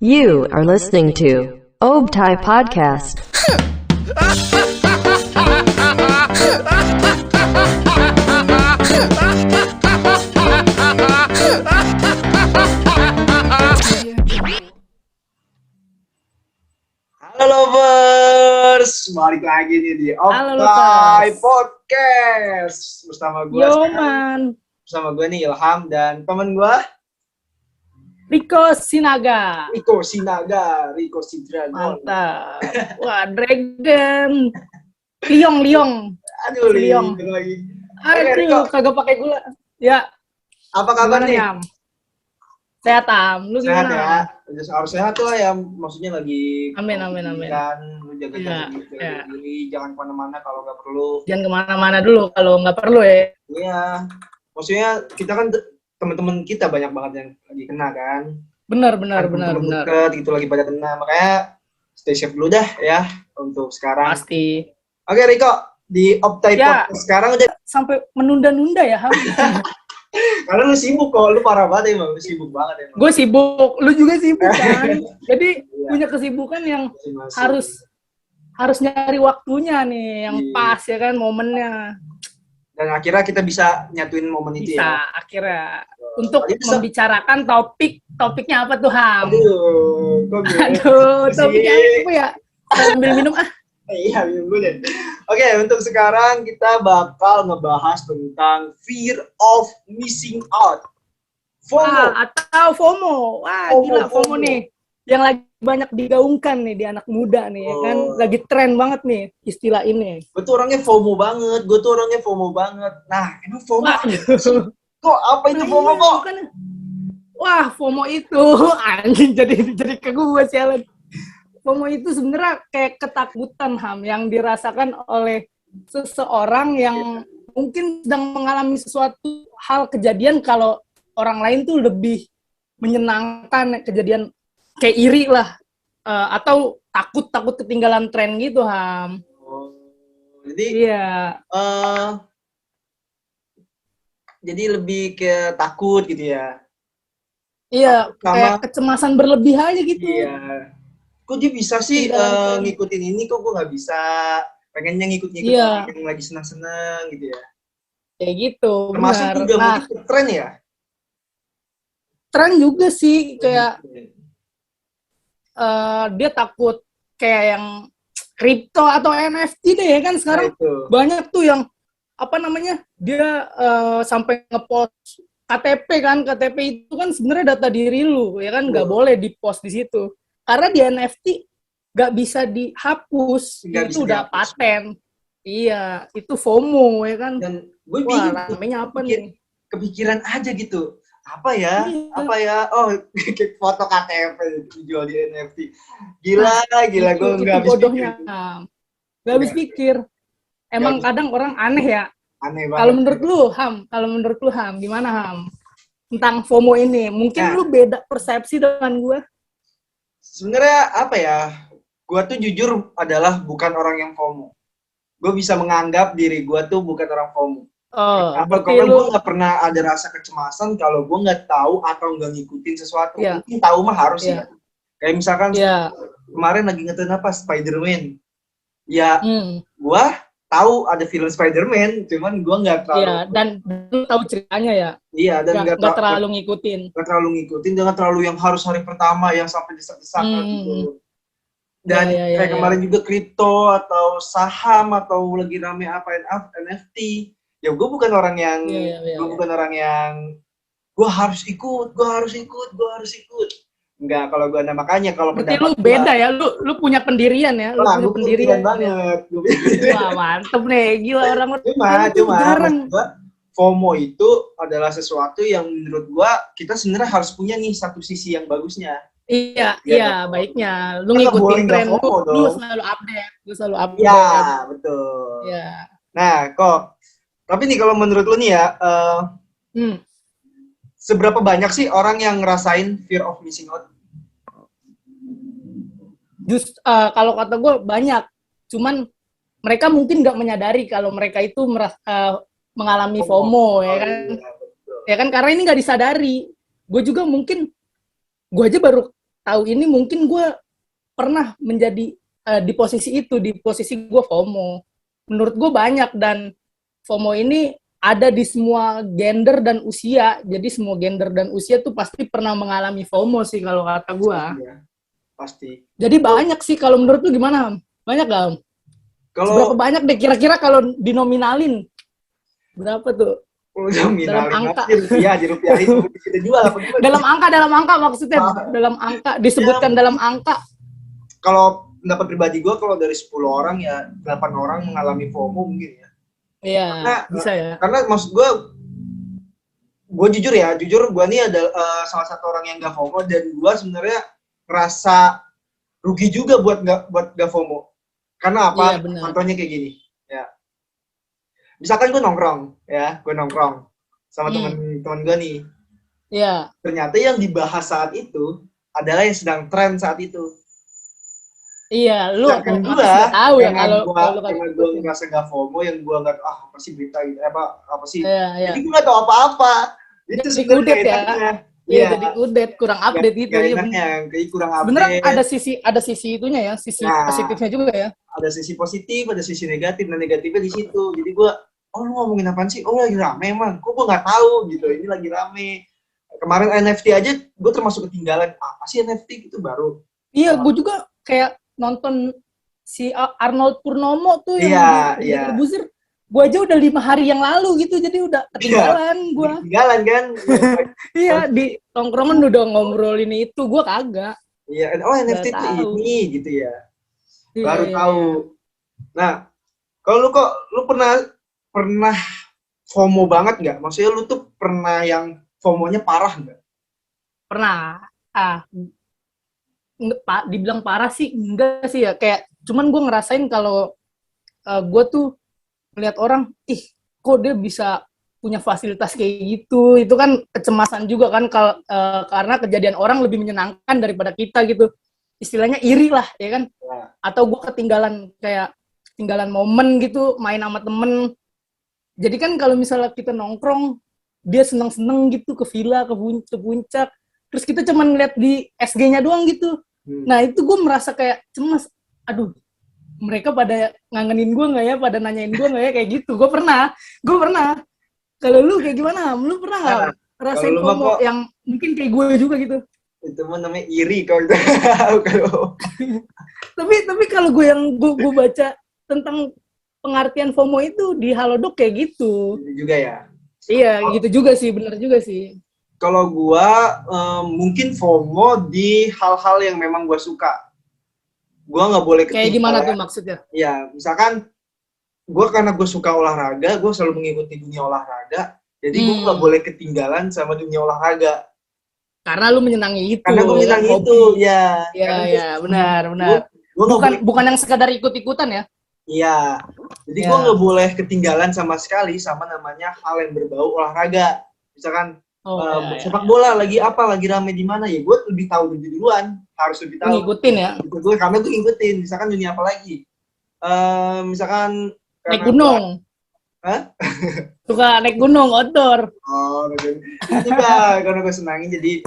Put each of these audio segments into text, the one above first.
You are listening to Obtai Podcast. Halo lovers, balik lagi nih di Obtai Podcast bersama gue. Bersama gue nih Ilham dan temen gue Riko Sinaga. Riko Sidragon. Mantap. Wah, Dragon. Liong. Aduh, Liong. lagi. Aduh, kagak pakai gula. Ya. Apa kabar nih? Am? Sehat, Am. Lu Sehat gimana? ya. Harus sehat lah ya. Maksudnya lagi. Amin. Kan, lu jaga diri, jangan kemana-mana kalau nggak perlu. Jangan kemana-mana dulu kalau nggak perlu ya. Iya. Maksudnya kita kan teman-teman kita banyak banget yang lagi kena kan. Benar. Deket, gitu lagi pada kena. Makanya stay safe dulu dah ya untuk sekarang. Pasti. Oke Riko, di Obtai Podcast sekarang udah sampai menunda-nunda ya, Ham. karena lu sibuk kok, lu parah banget emang, lu sibuk banget emang. Gue sibuk, lu juga sibuk kan. Jadi punya kesibukan yang harus nyari waktunya nih yang pas ya kan, momennya. Dan akhirnya kita bisa nyatuin momen itu bisa, ya. Akhirnya. Untuk membicarakan topiknya apa tuh, Ham? Aduh, topiknya apa ya? Sambil minum ah. Iya, minum dulu deh. Oke, untuk sekarang kita bakal ngebahas tentang fear of missing out. FOMO. Atau FOMO. Wah, gila FOMO nih. Yang lagi banyak digaungkan nih di anak muda nih, ya kan? Lagi tren banget nih istilah ini. Gue tuh orangnya FOMO banget. Nah, emang FOMO kok apa itu FOMO kok? Wah, FOMO itu anjing jadi ke gue sialan. FOMO itu sebenarnya kayak ketakutan, Ham, yang dirasakan oleh seseorang yang mungkin sedang mengalami sesuatu hal kejadian kalau orang lain tuh lebih menyenangkan kejadian kayak iri lah, atau takut ketinggalan tren gitu, Ham. Jadi iya. Jadi lebih ke takut gitu ya. Iya, kayak kecemasan berlebih aja gitu. Iya. Kok dia bisa sih ngikutin ini, kok gue nggak bisa. Pengennya ngikut-ngikut yang lagi senang-senang gitu ya. Kayak gitu, termasuk benar. juga mungkin tren ya? Tren juga sih, kayak dia takut kayak yang kripto atau NFT deh ya kan sekarang. Banyak tuh yang apa namanya, dia sampai ngepost KTP itu kan sebenarnya data diri lu ya kan, nggak boleh dipost di situ karena di NFT nggak bisa dihapus, itu udah paten. Iya, itu FOMO ya kan. Dan gue bingung namanya apa nih, kepikiran aja gitu, apa ya foto KTP dijual di NFT. Gila gue nggak habis pikir. Nggak habis pikir. Emang kadang orang aneh ya. Aneh banget. Kalau menurut lu Ham, gimana Ham? Tentang FOMO ini, mungkin lu beda persepsi dengan gue. Sebenarnya apa ya? Gue tuh jujur adalah bukan orang yang FOMO. Gue bisa menganggap diri gue tuh bukan orang FOMO. Karena gue nggak pernah ada rasa kecemasan kalau gue nggak tahu atau nggak ngikutin sesuatu. Mungkin tahu mah harus ya. Kayak misalkan kemarin lagi ngetren apa Spider-Man. Ya, gue tahu ada film Spider-Man, cuman gue nggak tahu. Iya, dan lu tahu ceritanya ya. Iya, dan nggak terlalu ngikutin. Nggak terlalu yang harus hari pertama yang sampai desak-desakan gitu. Dan kayak kemarin juga kripto atau saham atau lagi rame apa NFT. Ya gue bukan orang yang bukan orang yang gue harus ikut. Enggak, kalau gue makanya kalau pendapat lu beda ya, lu punya pendirian ya, punya pendirian banget. Wah, mantep nih, gila orang cuma FOMO itu adalah sesuatu yang menurut gue kita sebenarnya harus punya nih satu sisi yang bagusnya. Iya, baiknya. Lu ngikutin tren, lu selalu update. Iya, betul. Iya. Nah, kok. Tapi nih kalau menurut lu nih ya, seberapa banyak sih orang yang ngerasain fear of missing out? Kalau kata gue banyak. Cuman mereka mungkin nggak menyadari kalau mereka itu mengalami FOMO, ya kan? Ya kan, karena ini nggak disadari. Gue juga mungkin gue aja baru tahu ini, mungkin gue pernah menjadi di posisi itu, di posisi gue FOMO. Menurut gue banyak, dan FOMO ini ada di semua gender dan usia. Jadi semua gender dan usia tuh pasti pernah mengalami FOMO sih kalau kata gue. Iya, pasti. Jadi banyak sih, kalau menurut lu gimana, Ham? Banyak gak, Ham? Seberapa banyak deh kira-kira kalau dinominalin? Berapa tuh? Dalam angka. Dirupiahin kita jual apa gimana? Dalam angka maksudnya. Dalam angka, disebutkan dalam angka. Kalau pendapat pribadi gue, kalau dari 10 orang ya 8 orang mengalami FOMO mungkin ya. Iya, bisa ya. Karena maksud gue jujur gue nih ada salah satu orang yang gak FOMO, dan gue sebenarnya ngerasa rugi juga buat gak FOMO. Karena apa? Iya, contohnya kayak gini. Ya. Misalkan gue nongkrong sama teman-teman gue nih. Iya. Ternyata yang dibahas saat itu adalah yang sedang tren saat itu. Iya, lu kan gue tahu ya kalau gue ngerasa gak FOMO, yang gue nggak apa sih berita gitu, apa sih. Iya. Jadi gue nggak tahu apa-apa. Itu sebenarnya enaknya. Iya, jadi udet, kurang update itu. Iya, enaknya, kayak kurang update. Sebenarnya ada sisi itunya ya, sisi positifnya juga ya. Ada sisi positif, ada sisi negatif, dan negatifnya di situ. Jadi gue, lu ngomongin apaan sih? Oh, lagi rame emang. Kok gue nggak tahu gitu. Ini lagi rame. Kemarin NFT aja gue termasuk ketinggalan. Apa sih NFT itu baru? Iya, gue juga kayak nonton si Arnold Purnomo tuh yang di Buzzer. Gue aja udah 5 hari yang lalu gitu, jadi udah ketinggalan gue. Ketinggalan kan? Iya, di tongkrongan udah ngobrolin itu, gue kagak. Iya, NFT itu ini gitu ya. Baru tahu. Nah, kalau lu pernah FOMO banget nggak? Maksudnya lu tuh pernah yang FOMO-nya parah nggak? Pernah. Dibilang parah sih enggak sih ya, kayak cuman gue ngerasain kalau gue tuh melihat orang, kok dia bisa punya fasilitas kayak gitu, itu kan kecemasan juga kan, karena kejadian orang lebih menyenangkan daripada kita gitu, istilahnya iri lah ya kan, atau gue ketinggalan momen gitu, main sama temen. Jadi kan kalau misalnya kita nongkrong, dia seneng-seneng gitu ke villa, ke puncak, terus kita cuman ngeliat di SG-nya doang gitu. Nah itu gue merasa kayak cemas, aduh mereka pada ngangenin gue nggak ya, pada nanyain gue nggak ya, kayak gitu. Gue pernah. Kalau lu kayak gimana? Lu pernah nggak rasain FOMO yang mungkin kayak gue juga gitu? Itu mah namanya iri kalau. tapi kalau gue baca tentang pengertian FOMO itu di Halodoc kayak gitu. Gitu juga ya? Iya, gitu juga sih, bener juga sih. Kalau gue mungkin FOMO di hal-hal yang memang gue suka. Gue nggak boleh ketinggalan. Kayak gimana tuh maksudnya? Ya, misalkan karena gue suka olahraga, gue selalu mengikuti dunia olahraga, jadi gue nggak boleh ketinggalan sama dunia olahraga. Karena lu menyenangi itu. Karena gue menyenangi itu, ya. Iya, benar. Bukan yang sekadar ikut-ikutan ya? Iya. Jadi gue nggak boleh ketinggalan sama sekali sama namanya hal yang berbau olahraga. Misalkan sepak bola lagi rame di mana ya, gue lebih tahu duluan, harus lebih tahu. Ngikutin ya? Karena gue ngikutin. Misalkan dunia apa lagi? Misalkan naik gunung. Hah? Suka naik gunung, outdoor. Oh, juga karena gue senangin, jadi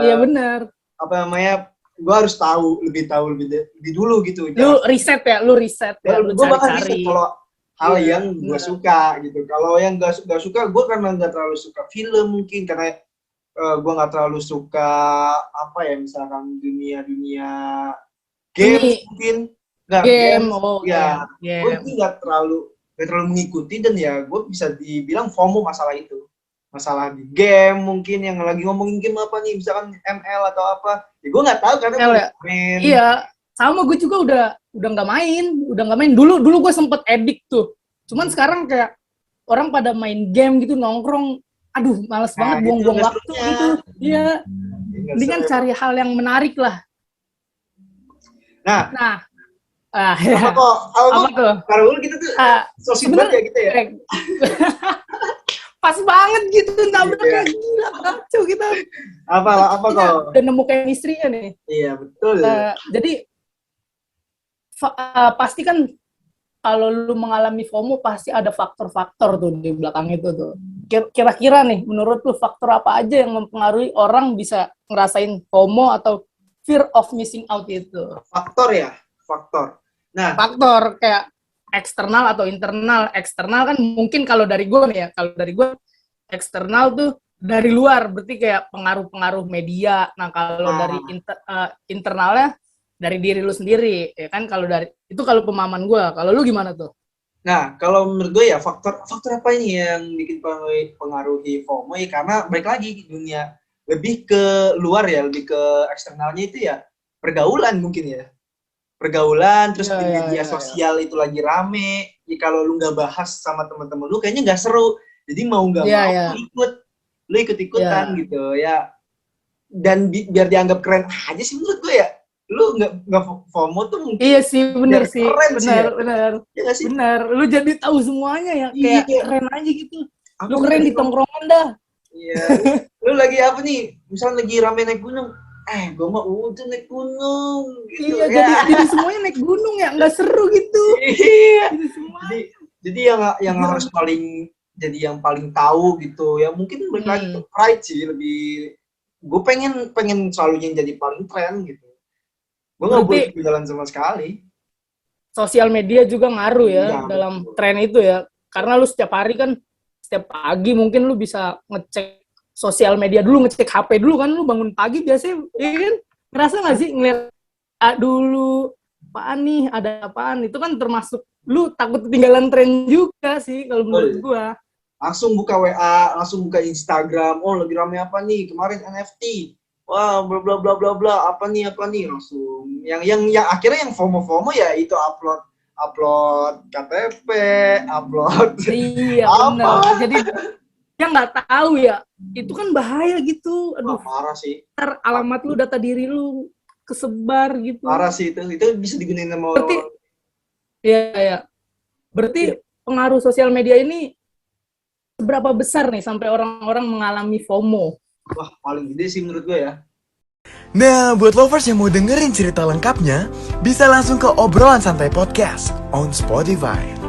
iya benar. Apa namanya, gue harus lebih tahu lebih dulu gitu. Lu riset ya. Lu gue bakal riset kalau hal yang gue suka gitu. Kalau yang gak suka, gue karena gak terlalu suka film mungkin, karena gue gak terlalu suka apa ya, misalkan dunia game mungkin. Game. Gue gak terlalu mengikuti, dan ya gue bisa dibilang FOMO masalah itu. Masalah di game mungkin, yang lagi ngomongin game apa nih, misalkan ML atau apa. Ya gue gak tahu karena gue main. Iya, sama gue juga udah nggak main. Dulu gue sempet edik tuh. Cuman sekarang kayak orang pada main game gitu, nongkrong, aduh males banget buang-buang waktu gitu. Iya. Mendingan cari hal yang menarik lah. Nah. Apa tuh? Kalau dulu kita tuh sosial ya gitu ya. Pas banget gitu, nabraknya gila, kacau kita. Apa kok? Udah nemu chemistry-nya nih. Iya, betul. Jadi pasti kan kalau lu mengalami FOMO pasti ada faktor-faktor tuh di belakang itu tuh. Kira-kira nih, menurut lu faktor apa aja yang mempengaruhi orang bisa ngerasain FOMO atau fear of missing out itu? Faktor ya, faktor. Nah, faktor kayak eksternal atau internal. Eksternal kan mungkin kalau dari gue nih ya, kalau dari gue eksternal tuh dari luar, berarti kayak pengaruh-pengaruh media. Nah, kalau dari internalnya dari diri lu sendiri, ya kan? Kalau dari itu kalau pemahaman gue, kalau lu gimana tuh? Nah, kalau menurut gue ya faktor apa ini yang bikin pengaruhi FOMO ya, karena balik lagi dunia lebih ke luar ya, lebih ke eksternalnya itu ya pergaulan mungkin ya. Pergaulan, terus di media sosial itu lagi rame. Ya kalau lu nggak bahas sama teman-teman lu kayaknya nggak seru. Jadi mau nggak mau lu ikut-ikutan gitu ya. Dan biar dianggap keren aja sih menurut gue ya. Lu nggak FOMO tuh mungkin. Iya sih, bener sih. Bener. Ya gak sih? Bener. Lu jadi tahu semuanya ya, kayak keren aja gitu. Lu keren di tongkrongan dah. Iya. Lu lagi apa nih? Misalnya lagi rame naik gunung. Gue mah udah naik gunung gitu. Iya, jadi semuanya naik gunung ya, nggak seru gitu. Iya. Jadi yang harus jadi yang paling tahu gitu. Ya mungkin mereka itu pride sih, lebih gue pengen selalu yang jadi paling tren gitu. Gue nggak boleh ketinggalan sama sekali. Sosial media juga ngaruh ya dalam tren itu ya. Karena lu setiap hari kan, setiap pagi mungkin lu bisa ngecek sosial media dulu, ngecek HP dulu kan, lu bangun pagi biasanya, ya kan? Ngerasa nggak sih ngeliat dulu, apaan nih, ada apaan? Itu kan termasuk lu takut ketinggalan tren juga sih kalau menurut gua. Langsung buka WA, langsung buka Instagram, lagi rame apa nih? Kemarin NFT. Wah, bla bla bla bla bla, apa nih langsung. Yang akhirnya yang FOMO ya itu upload KTP, upload. Iya, benar. Jadi dia nggak tahu ya, itu kan bahaya gitu. Aduh, parah sih. Ntar alamat lu, data diri lu kesebar gitu. Parah sih itu bisa digunain sama berarti, ya. Berarti pengaruh sosial media ini seberapa besar nih sampai orang-orang mengalami FOMO? Wah, paling gede sih menurut gue ya. Nah, buat lovers yang mau dengerin cerita lengkapnya, bisa langsung ke Obrolan Santai Podcast on Spotify.